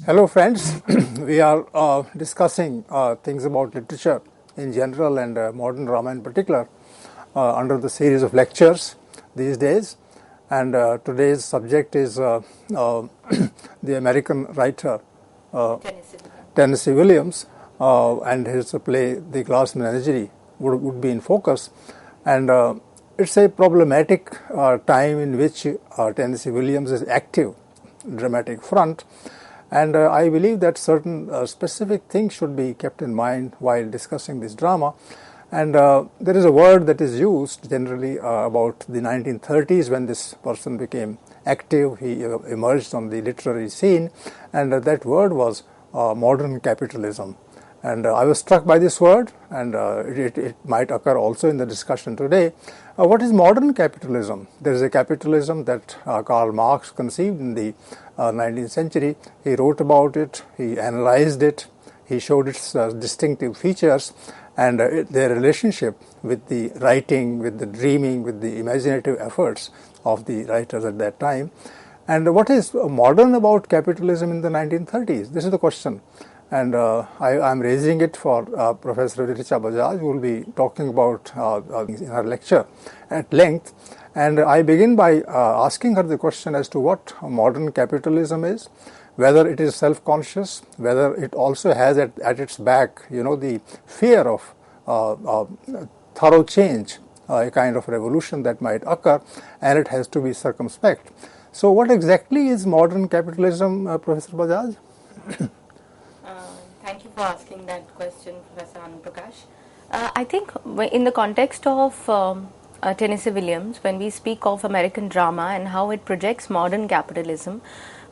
Hello friends, we are discussing things about literature in general and modern drama in particular under the series of lectures these days, and today's subject is the American writer Tennessee Williams and his play The Glass Menagerie would be in focus, and it's a problematic time in which Tennessee Williams is active dramatic front. And I believe that certain specific things should be kept in mind while discussing this drama. And there is a word that is used generally about the 1930s when this person became active. He emerged on the literary scene, and that word was modern capitalism. And I was struck by this word, and it might occur also in the discussion today. What is modern capitalism? There is a capitalism that Karl Marx conceived in the 19th century. He wrote about it, he analyzed it, he showed its distinctive features and their relationship with the writing, with the dreaming, with the imaginative efforts of the writers at that time. And what is modern about capitalism in the 1930s? This is the question. And I am raising it for Professor Richa Bajaj, who will be talking about in her lecture at length. And I begin by asking her the question as to what modern capitalism is, whether it is self-conscious, whether it also has at its back, the fear of thorough change, a kind of revolution that might occur, and it has to be circumspect. So what exactly is modern capitalism, Professor Bajaj? Thank you for asking that question, Professor Anuprakash. I think in the context of Tennessee Williams, when we speak of American drama and how it projects modern capitalism,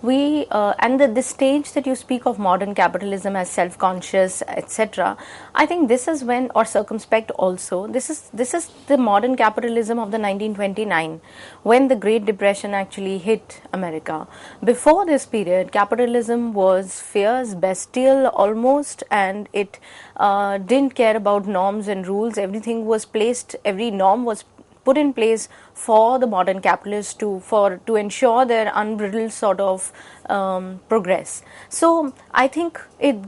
and the stage that you speak of modern capitalism as self-conscious, etc. I think this is when, or circumspect also, this is the modern capitalism of the 1929, when the Great Depression actually hit America. Before this period, capitalism was fierce, bestial almost, and it didn't care about norms and rules. Everything was placed, every norm was put in place for the modern capitalists to ensure their unbridled sort of progress. So I think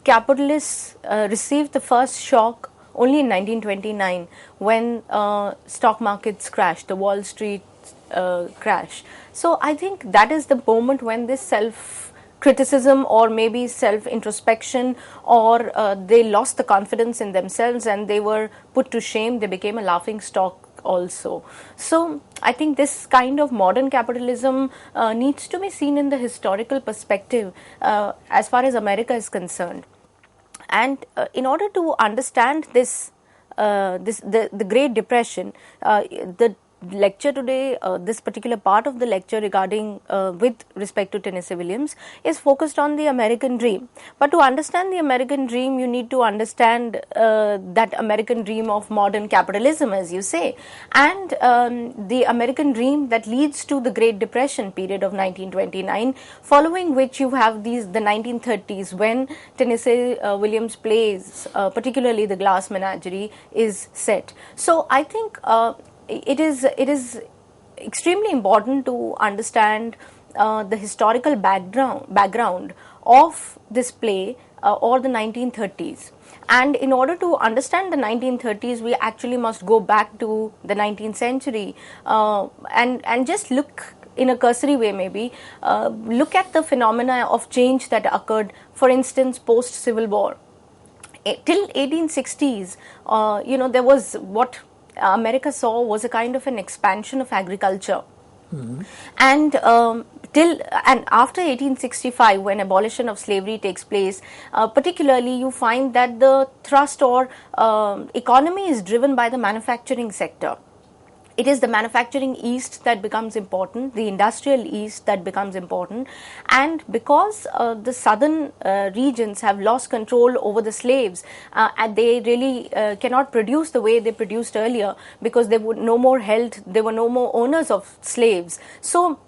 capitalists received the first shock only in 1929 when stock markets crashed, the Wall Street crash. So I think that is the moment when this self-criticism or maybe self-introspection or they lost the confidence in themselves and they were put to shame. They became a laughing stock also. So I think this kind of modern capitalism needs to be seen in the historical perspective as far as America is concerned. And in order to understand the Great Depression, the lecture today, this particular part of the lecture regarding with respect to Tennessee Williams is focused on the American dream. But to understand the American dream, you need to understand that American dream of modern capitalism, as you say, and the American dream that leads to the Great Depression period of 1929, following which you have the 1930s when Tennessee Williams plays, particularly The Glass Menagerie, is set. So I think it is extremely important to understand the historical background of this play or the 1930s. And in order to understand the 1930s, we actually must go back to the 19th century and just look in a cursory way maybe, look at the phenomena of change that occurred, for instance, post-Civil War. Till 1860s, there was what America saw was a kind of an expansion of agriculture. Mm-hmm. And after 1865, when abolition of slavery takes place, particularly you find that the thrust or economy is driven by the manufacturing sector. It is the manufacturing East that becomes important, the industrial East that becomes important, and because the southern regions have lost control over the slaves and they really cannot produce the way they produced earlier because they were no more held, they were no more owners of slaves. So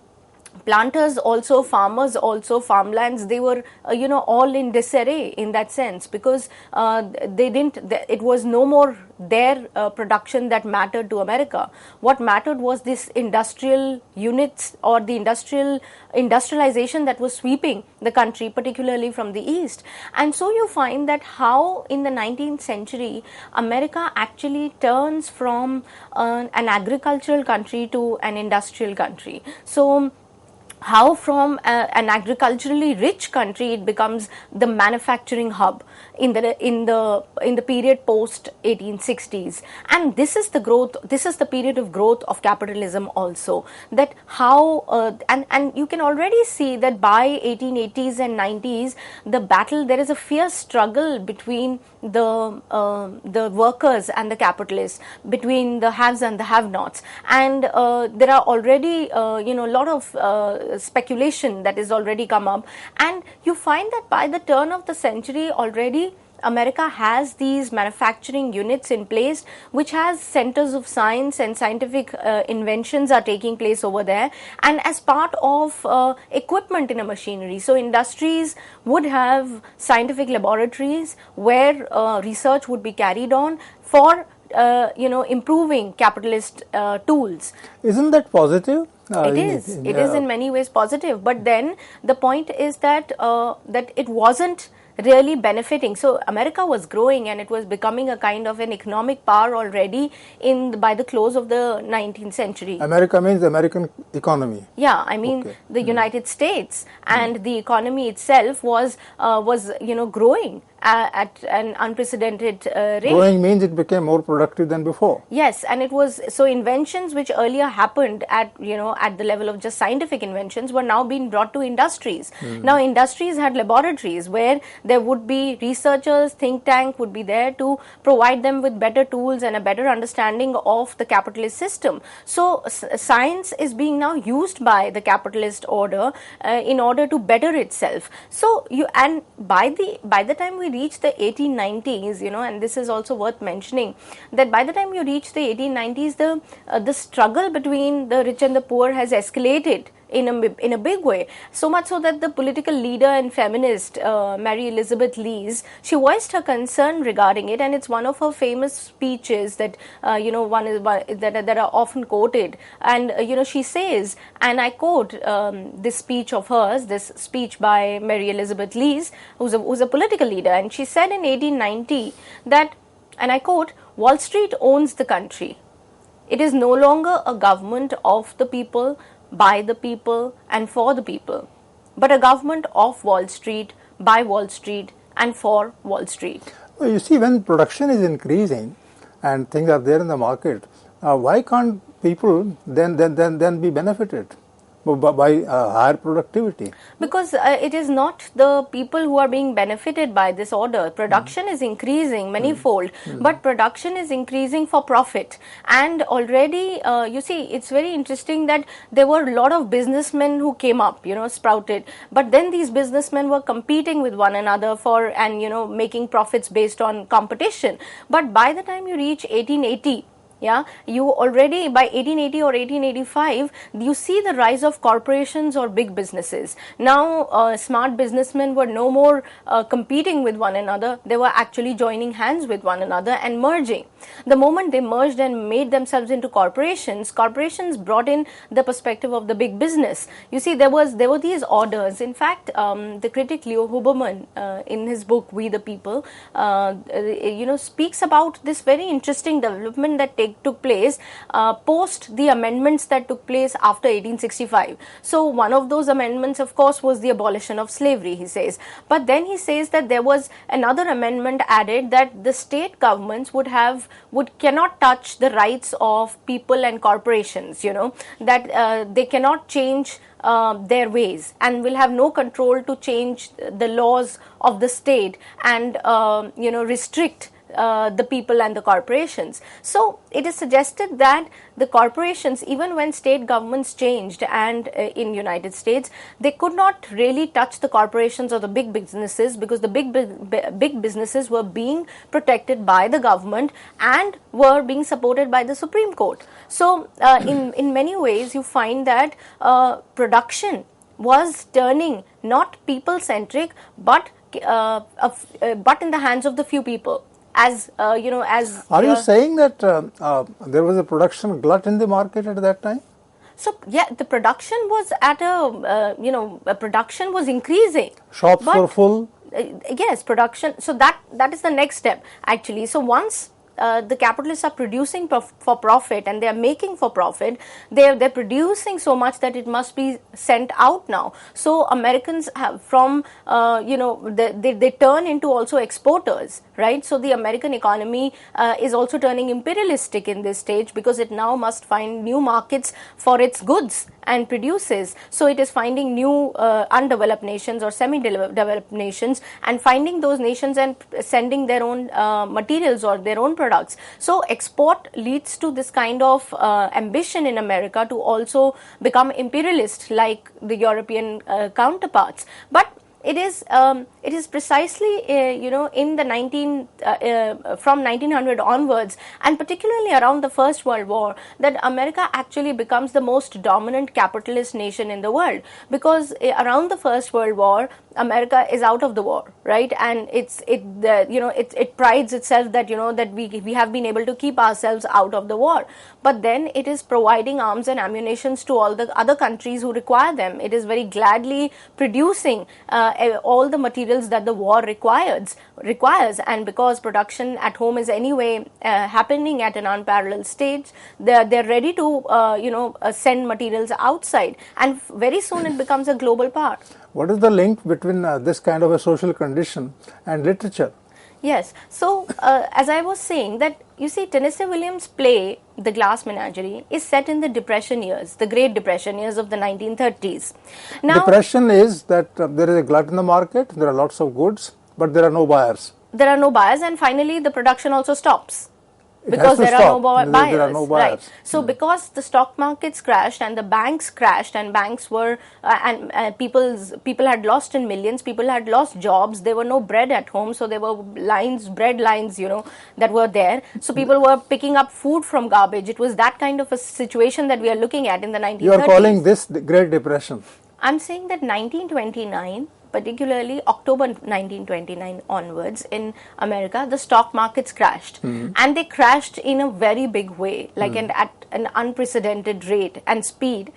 planters also, farmers also, farmlands, they were all in disarray in that sense, because it was no more their production that mattered to America. What mattered was this industrial units, or the industrialization that was sweeping the country, particularly from the east. And so you find that how in the 19th century America actually turns from an agricultural country to an industrial country. So how from an agriculturally rich country it becomes the manufacturing hub in the period post 1860s. And this is the period of growth of capitalism also, that how and you can already see that by 1880s and 90s there is a fierce struggle between the workers and the capitalists, between the haves and the have-nots. And there are already a lot of speculation that is already come up, and you find that by the turn of the century already America has these manufacturing units in place, which has centers of science and scientific inventions are taking place over there, and as part of equipment in a machinery. So industries would have scientific laboratories where research would be carried on for improving capitalist tools. Isn't that positive? It is. It is in many ways positive, but then the point is that that it wasn't really benefiting. So America was growing and it was becoming a kind of an economic power already by the close of the 19th century. America means the American economy. Yeah, I mean the United States, and the economy itself was growing at an unprecedented rate. Growing means it became more productive than before. Yes, and it was so inventions which earlier happened at the level of just scientific inventions were now being brought to industries. Now industries had laboratories where there would be researchers, think tank would be there to provide them with better tools and a better understanding of the capitalist system. So science is being now used by the capitalist order in order to better itself. So by the time we reach the 1890s, and this is also worth mentioning, that by the time you reach the 1890s, the struggle between the rich and the poor has escalated in a big way, so much so that the political leader and feminist Mary Elizabeth Lees, she voiced her concern regarding it, and it's one of her famous speeches that that are often quoted. And she says, and I quote this speech of hers, this speech by Mary Elizabeth Lees, who's a political leader, and she said in 1890 that, and I quote, "Wall Street owns the country. It is no longer a government of the people, by the people and for the people, but a government of Wall Street, by Wall Street and for Wall Street." Well, you see, when production is increasing and things are there in the market, why can't people then be benefited by higher productivity? Because it is not the people who are being benefited by this order. Production is increasing manifold, but production is increasing for profit. And already, you see, it's very interesting that there were a lot of businessmen who came up, sprouted. But then these businessmen were competing with one another making profits based on competition. But by the time you reach 1880, you already by 1880 or 1885, you see the rise of corporations or big businesses. Now, smart businessmen were no more competing with one another. They were actually joining hands with one another and merging. The moment they merged and made themselves into corporations brought in the perspective of the big business. You see, there were these orders. In fact, the critic Leo Huberman, in his book We the People, speaks about this very interesting development that took place post the amendments that took place after 1865. So one of those amendments, of course, was the abolition of slavery, he says. But then he says that there was another amendment added, that the state governments cannot touch the rights of people and corporations, that they cannot change their ways and will have no control to change the laws of the state and restrict the people and the corporations. So it is suggested that the corporations, even when state governments changed and in United States, they could not really touch the corporations or the big businesses, because the big businesses were being protected by the government and were being supported by the Supreme Court. So in many ways you find that production was turning not people-centric, but in the hands of the few people. As Are you saying that there was a production glut in the market at that time? So yeah, the production was at production was increasing. Shops were full. Yes, production. So that is the next step actually. So once the capitalists are producing for profit and they are making for profit, they're producing so much that it must be sent out now. So Americans have they turn into also exporters, right? So the American economy is also turning imperialistic in this stage, because it now must find new markets for its goods and produces. So it is finding new undeveloped nations or semi-developed nations, and finding those nations and sending their own materials or their own products. So export leads to this kind of ambition in America to also become imperialist like the European counterparts. But it is precisely in the from 1900 onwards, and particularly around the First World War, that America actually becomes the most dominant capitalist nation in the world, because around the First World War America is out of the war, right? And it prides itself that that we have been able to keep ourselves out of the war. But then it is providing arms and ammunitions to all the other countries who require them. It is very gladly producing all the materials that the war requires, and because production at home is anyway happening at an unparalleled stage, they're ready to send materials outside, and very soon it becomes a global power. What is the link between this kind of a social condition and literature? Yes. So, as I was saying, that you see, Tennessee Williams' play, The Glass Menagerie, is set in the Depression years, the Great Depression years of the 1930s. Now, Depression is that there is a glut in the market, there are lots of goods, but there are no buyers. There are no buyers, and finally the production also stops. Because there are no buyers. There are no buyers. Right. So because the stock markets crashed and the banks crashed, and banks were people had lost in millions, people had lost jobs, there were no bread at home, so there were bread lines that were there. So people were picking up food from garbage. It was that kind of a situation that we are looking at in the 1930s. You are calling this the Great Depression? I'm saying that 1929, particularly October 1929 onwards in America, the stock markets crashed, and they crashed in a very big way, like at an unprecedented rate and speed.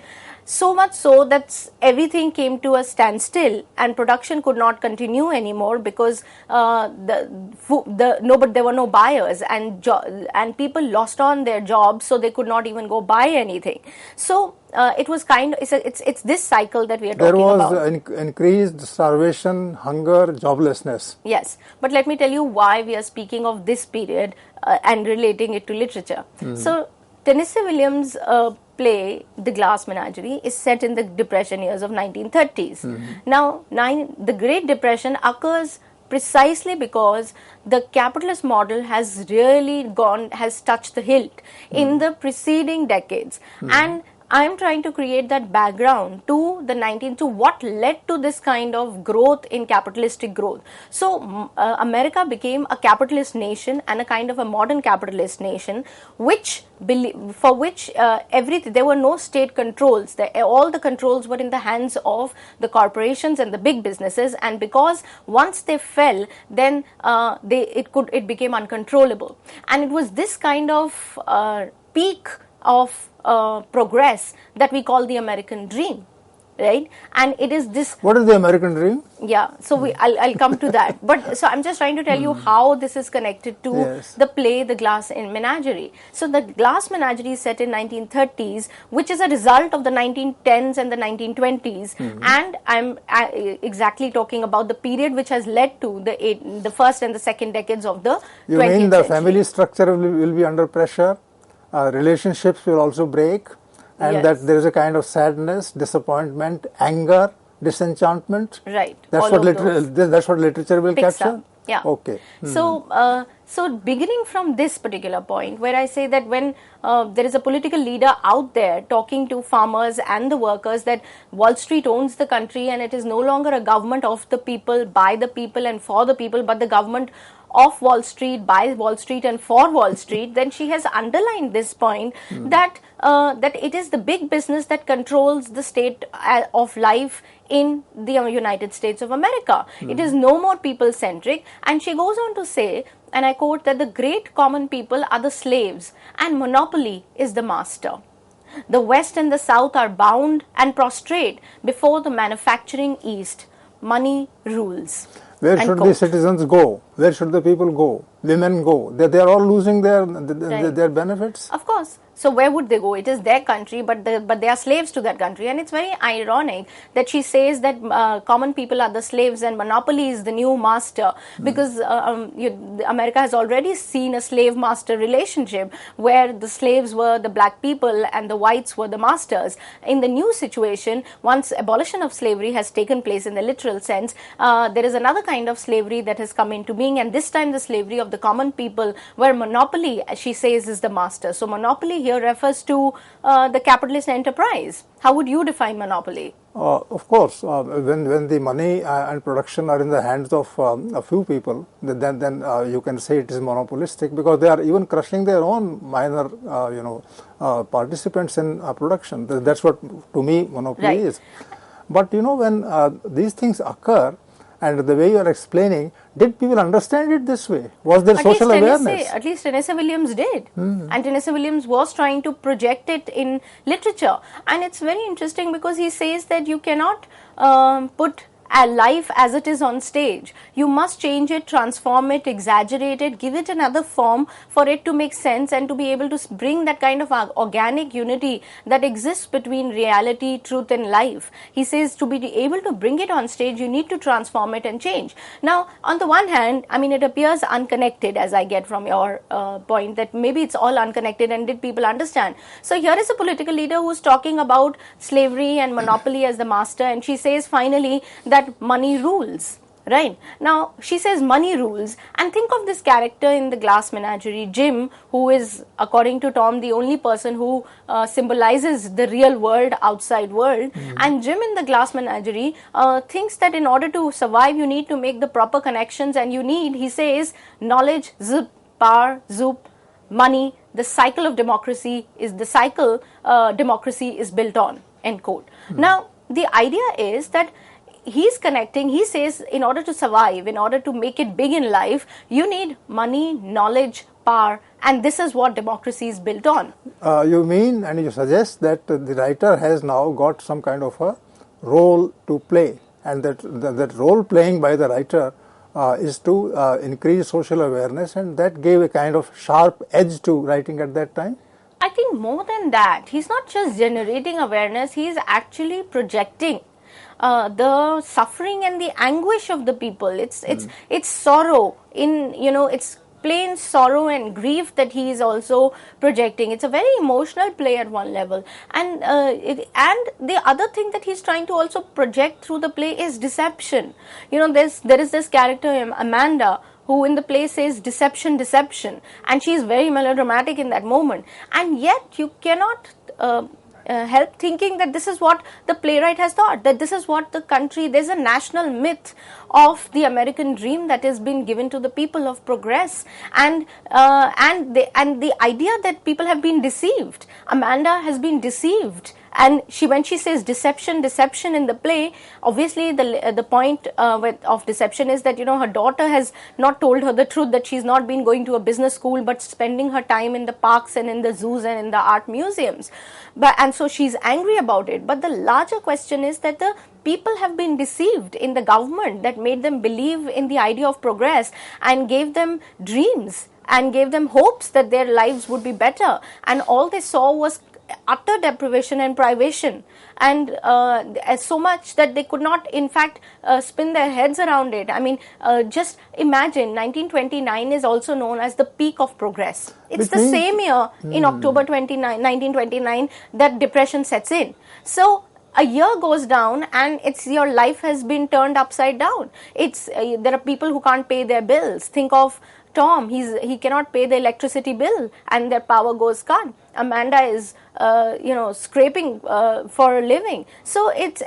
So much so that everything came to a standstill, and production could not continue anymore, because there were no buyers, and people lost on their jobs, so they could not even go buy anything. So it was it's this cycle that we are talking about. There was increased starvation, hunger, joblessness. Yes, but let me tell you why we are speaking of this period and relating it to literature. So Tennessee Williams' play, The Glass Menagerie, is set in the Depression years of 1930s. Now, the Great Depression occurs precisely because the capitalist model has touched the hilt in the preceding decades. And I am trying to create that background to what led to this kind of growth in capitalistic growth. So America became a capitalist nation and a kind of a modern capitalist nation, there were no state controls. All the controls were in the hands of the corporations and the big businesses, and because once they fell, then it became uncontrollable. And it was this kind of peak of progress that we call the American dream, right? And it is this. What is the American dream? Yeah, so I'll come to that. But so I'm just trying to tell you how this is connected to the play, The Glass Menagerie. So the Glass Menagerie is set in 1930s, which is a result of the 1910s and the 1920s. And I'm exactly talking about the period which has led to the first and the second decades of the 20th century. You mean the family structure will be under pressure? Relationships will also break, and that there is a kind of sadness, disappointment, anger, disenchantment. Right. That's what literature will capture. Yeah. Okay. So beginning from this particular point, where I say that when there is a political leader out there talking to farmers and the workers that Wall Street owns the country and it is no longer a government of the people, by the people and for the people, but the government of Wall Street, by Wall Street and for Wall Street, then she has underlined this point that that it is the big business that controls the state of life in the United States of America. It is no more people centric, and she goes on to say, and I quote, that the great common people are the slaves and monopoly is the master. The West and the South are bound and prostrate before the manufacturing East. Money rules. Where should the citizens go? Where should the people go? Women go? They are all losing their benefits? Of course. So where would they go? It is their country, but they are slaves to that country. And it's very ironic that she says that common people are the slaves and monopoly is the new master, because America has already seen a slave-master relationship where the slaves were the black people and the whites were the masters. In the new situation, once abolition of slavery has taken place in the literal sense, there is another kind of slavery that has come into being, and this time the slavery of the common people, where monopoly, as she says, is the master. So monopoly here refers to the capitalist enterprise. How would you define monopoly? Of course, when the money and production are in the hands of a few people, then you can say it is monopolistic, because they are even crushing their own minor, participants in production. That's what, to me, monopoly is. But when these things occur, and the way you are explaining, did people understand it this way? Was there social awareness? At least Tennessee Williams did. And Tennessee Williams was trying to project it in literature. And it's very interesting because he says that you cannot put a life as it is on stage. You must change it, transform it, exaggerate it, give it another form for it to make sense and to be able to bring that kind of organic unity that exists between reality, truth and life. He says to be able to bring it on stage, you need to transform it and change. Now, on the one hand, I mean, it appears unconnected, as I get from your point, that maybe it's all unconnected, and did people understand? So here is a political leader who's talking about slavery and monopoly as the master, and she says finally that money rules. Right. Now, she says money rules, and think of this character in the Glass Menagerie, Jim, who is, according to Tom, the only person who symbolizes the real world, outside world. And Jim in the Glass Menagerie thinks that in order to survive, you need to make the proper connections, and you need, he says, knowledge, zip, power, zoop, money. The cycle of democracy is the cycle democracy is built on, end quote. Now, the idea is that he's connecting, he says, in order to survive, in order to make it big in life, you need money, knowledge, power, and this is what democracy is built on. You mean, and you suggest that the writer has now got some kind of a role to play, and that role playing by the writer is to increase social awareness, and that gave a kind of sharp edge to writing at that time? I think more than that, he's not just generating awareness, he's actually projecting the suffering and the anguish of the people. It's sorrow in, it's plain sorrow and grief that he is also projecting. It's a very emotional play at one level, and the other thing that he's trying to also project through the play is deception. There is this character Amanda, who in the play says deception, deception, and she is very melodramatic in that moment, and yet you cannot help thinking that this is what the playwright has thought, that this is what the country, there's a national myth of the American dream that has been given to the people of progress, and the idea that people have been deceived. Amanda has been deceived, and when she says deception, deception in the play, obviously the point of deception is that her daughter has not told her the truth, that she's not been going to a business school but spending her time in the parks and in the zoos and in the art museums, and so she's angry about it. But the larger question is that the people have been deceived in the government that made them believe in the idea of progress and gave them dreams and gave them hopes that their lives would be better, and all they saw was utter deprivation and privation, and so much that they could not in fact spin their heads around it. I mean, just imagine 1929 is also known as the peak of progress. It's the same year in October 1929 that depression sets in. So a year goes down and it's your life has been turned upside down. It's there are people who can't pay their bills. Think of Tom, he cannot pay the electricity bill and their power goes cut. Amanda is scraping for a living. So it's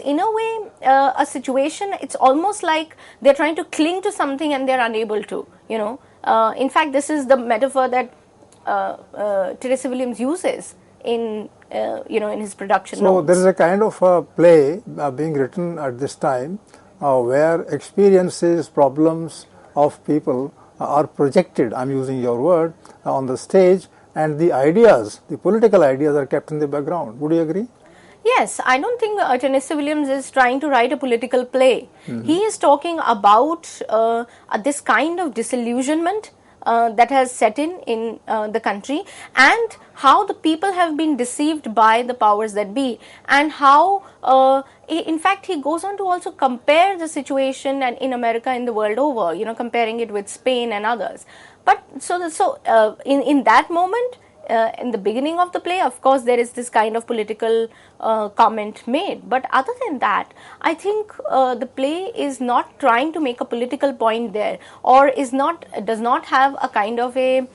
in a way a situation. It's almost like they're trying to cling to something and they're unable to. In fact, this is the metaphor that Tennessee Williams uses in in his production. So there is a kind of play being written at this time where experiences, problems of people are projected, I'm using your word, on the stage, and the ideas, the political ideas, are kept in the background. Would you agree? Yes, I don't think Tennessee Williams is trying to write a political play. He is talking about this kind of disillusionment that has set in the country, and how the people have been deceived by the powers that be, and how in fact he goes on to also compare the situation and in America and the world over, comparing it with Spain and others. But in that moment, in the beginning of the play, of course, there is this kind of political comment made. But other than that, I think the play is not trying to make a political point there, or does not have a kind of a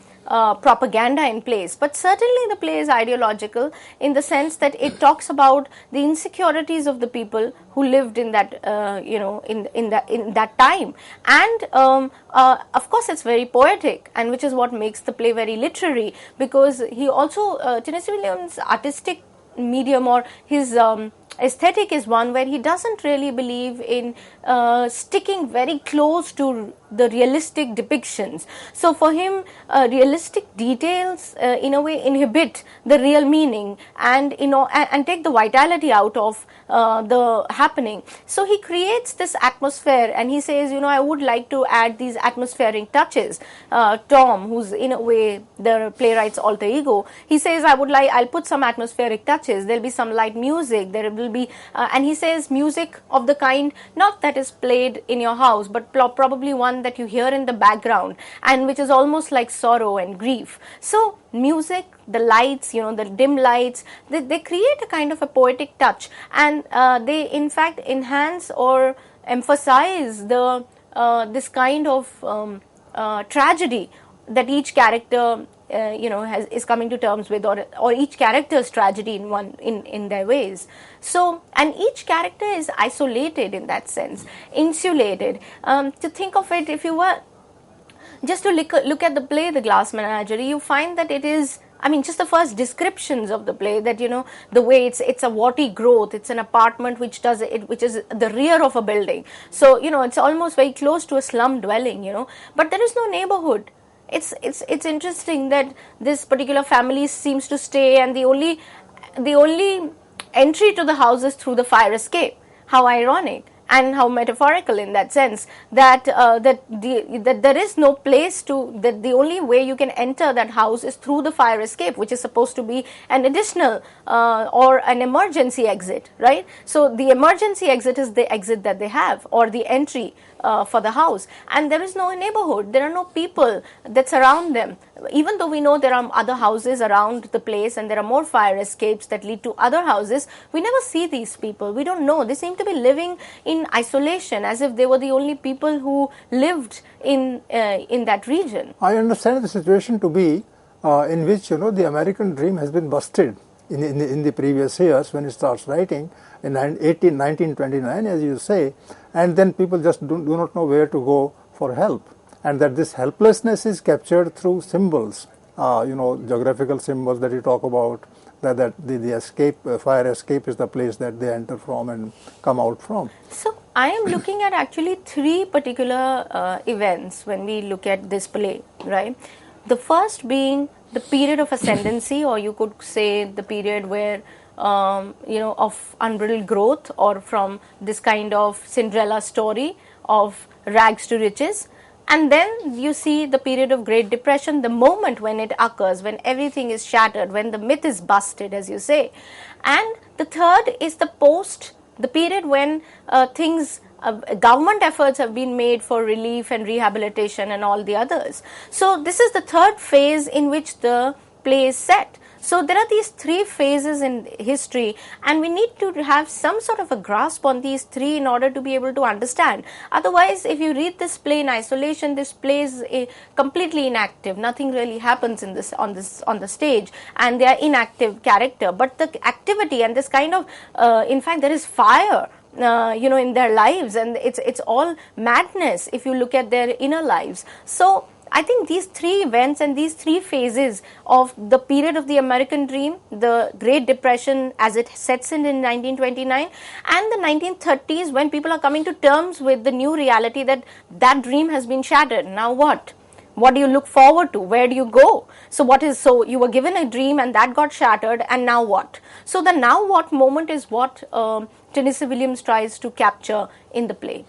propaganda in place. But certainly the play is ideological in the sense that it talks about the insecurities of the people who lived in that in that time, and of course it's very poetic, and which is what makes the play very literary, because he also Tennessee Williams' artistic medium, or his aesthetic, is one where he doesn't really believe in sticking very close to the realistic depictions. So for him, realistic details in a way inhibit the real meaning, and and take the vitality out of the happening. So he creates this atmosphere, and he says, I would like to add these atmospheric touches. Tom, who's in a way the playwright's alter ego, he says, I'll put some atmospheric touches. There'll be some light music. There will be, and he says, music of the kind not that is played in your house, but probably one that you hear in the background, and which is almost like sorrow and grief. So music, the lights, the dim lights, they create a kind of a poetic touch, and they in fact enhance or emphasize the this kind of tragedy that each character is coming to terms with, or each character's tragedy in their ways. So, and each character is isolated in that sense, insulated. To think of it, if you were just to look at the play The Glass Menagerie, you find that it is, just the first descriptions of the play, that the way it's a warty growth, it's an apartment which is the rear of a building. So it's almost very close to a slum dwelling, but there is no neighborhood. It's interesting that this particular family seems to stay, and the only entry to the house is through the fire escape. How ironic and how metaphorical in that sense, that there is no place to, that the only way you can enter that house is through the fire escape, which is supposed to be an additional or an emergency exit, right? So the emergency exit is the exit that they have, or the entry for the house, and there is no neighborhood, there are no people that surround them. Even though we know there are other houses around the place and there are more fire escapes that lead to other houses, we never see these people. We don't know. They seem to be living in isolation, as if they were the only people who lived in that region. I understand the situation to be in which the American dream has been busted in the previous years when it starts writing in 1929, as you say, and then people just do not know where to go for help, and that this helplessness is captured through symbols, geographical symbols that you talk about, that the escape, fire escape is the place that they enter from and come out from. So I am looking at actually three particular events when we look at this play, right? The first being the period of ascendancy, or you could say the period where of unbridled growth, or from this kind of Cinderella story of rags to riches. And then you see the period of Great Depression, the moment when it occurs, when everything is shattered, when the myth is busted, as you say. And the third is the period when government efforts have been made for relief and rehabilitation and all the others. So this is the third phase in which the play is set. So there are these three phases in history, and we need to have some sort of a grasp on these three in order to be able to understand. Otherwise, if you read this play in isolation, this play is completely inactive. Nothing really happens in this on the stage, and they are inactive character. But the activity and this kind of, in fact, there is fire. In their lives, and it's all madness if you look at their inner lives. So I think these three events and these three phases of the period of the American dream, the Great Depression as it sets in 1929, and the 1930s, when people are coming to terms with the new reality that that dream has been shattered. Now what? What do you look forward to? Where do you go? So you were given a dream and that got shattered, and now what? So the now what moment is what Tennessee Williams tries to capture in the play.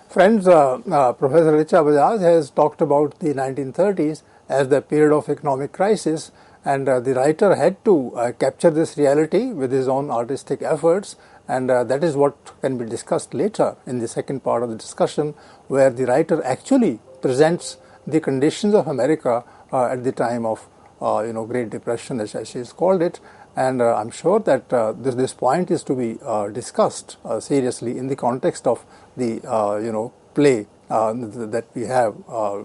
Friends, Professor Richa Bajaj has talked about the 1930s as the period of economic crisis, and the writer had to capture this reality with his own artistic efforts, and that is what can be discussed later in the second part of the discussion, where the writer actually presents the conditions of America at the time of Great Depression, as she has called it. And I'm sure that this point is to be discussed seriously in the context of the play that we have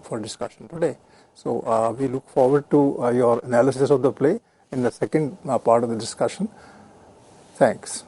for discussion today. So we look forward to your analysis of the play in the second part of the discussion. Thanks.